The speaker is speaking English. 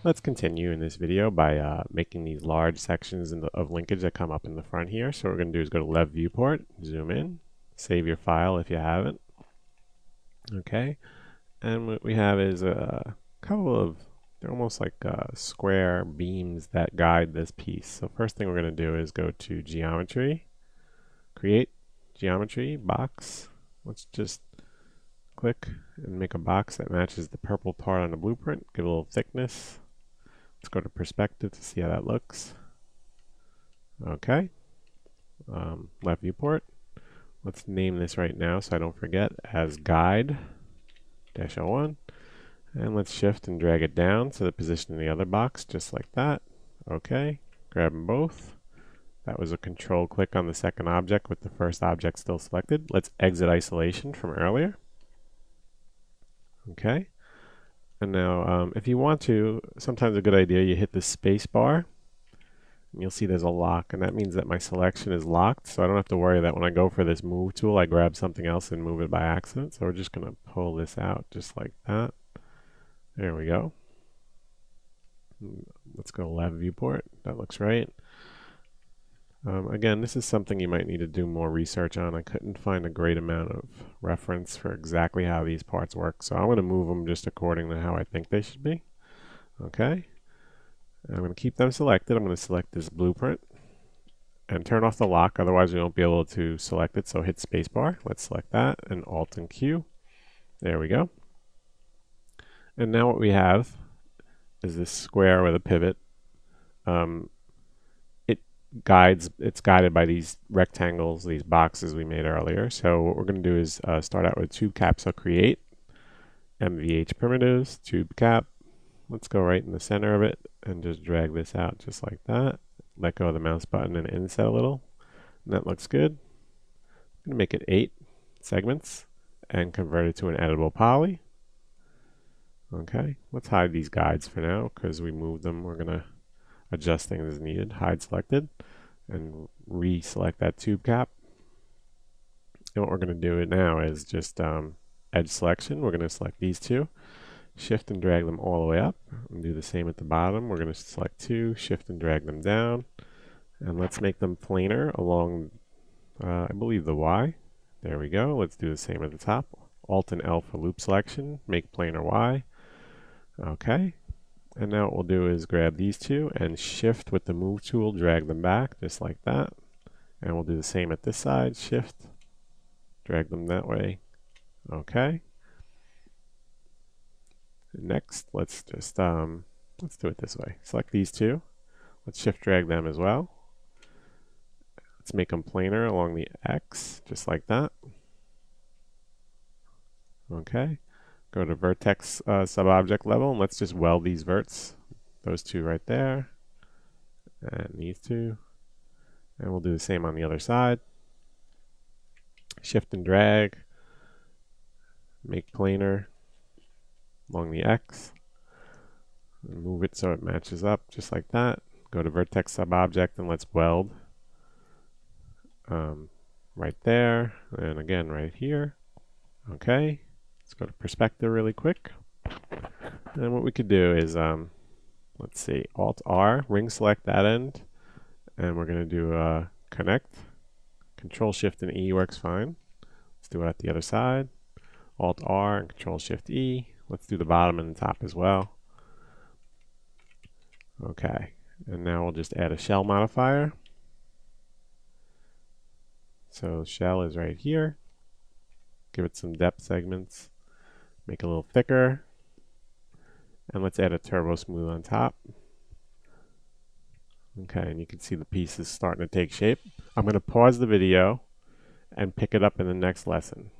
Let's continue in this video by making these large sections of linkage that come up in the front here. So what we're going to do is go to Left Viewport, zoom in, save your file if you haven't. Okay, and what we have is a couple of, they're almost like square beams that guide this piece. So first thing we're going to do is go to Geometry, Create Geometry, Box. Let's just click and make a box that matches the purple part on the blueprint. Give it a little thickness. Let's go to Perspective to see how that looks. Okay. Left Viewport. Let's name this right now so I don't forget as Guide-01. And let's shift and drag it down to the position in the other box, just like that. Okay. Grab them both. That was a control click on the second object with the first object still selected. Let's exit isolation from earlier. Okay. And now, if you want to, sometimes a good idea, you hit the space bar, and you'll see there's a lock, and that means that my selection is locked, so I don't have to worry that when I go for this move tool, I grab something else and move it by accident. So we're just going to pull this out just like that. There we go. Let's go Left Viewport. That looks right. Again, this is something you might need to do more research on. I couldn't find a great amount of reference for exactly how these parts work, so I'm going to move them just according to how I think they should be. Okay, I'm going to keep them selected. I'm going to select this blueprint and turn off the lock, otherwise we won't be able to select it, so hit spacebar. Let's select that and Alt and Q. There we go. And now what we have is this square with a pivot. It's guided by these rectangles, these boxes we made earlier. So what we're going to do is start out with tube cap. So create MVH primitives, tube cap. Let's go right in the center of it and just drag this out just like that. Let go of the mouse button and inset a little. And that looks good. I'm going to make it 8 segments and convert it to an editable poly. Okay, let's hide these guides for now because we moved them. We're going to adjust things as needed. Hide selected and re-select that tube cap. And what we're going to do now is just edge selection. We're going to select these two, shift and drag them all the way up, and do the same at the bottom. We're going to select 2, shift and drag them down, and let's make them planar along I believe the Y. There we go. Let's do the same at the top. Alt and L for loop selection, make planar Y. Okay. And now what we'll do is grab these two and shift with the move tool, drag them back just like that. And we'll do the same at this side, shift, drag them that way. Okay. Next, let's just let's do it this way. Select these two. Let's shift drag them as well. Let's make them planar along the X, just like that. Okay. Go to vertex sub-object level, and let's just weld these verts. Those two right there, and these two. And we'll do the same on the other side. Shift and drag, make planar along the X, and move it so it matches up just like that. Go to vertex sub-object and let's weld right there, and again right here. Okay. Let's go to perspective really quick. And what we could do is, let's see, Alt R, ring select that end, and we're going to do connect. Control Shift and E works fine. Let's do it at the other side. Alt R and Control Shift E. Let's do the bottom and the top as well. Okay, and now we'll just add a shell modifier. So shell is right here. Give it some depth segments. Make it a little thicker, and let's add a turbo smooth on top. Okay, and you can see the pieces starting to take shape. I'm going to pause the video and pick it up in the next lesson.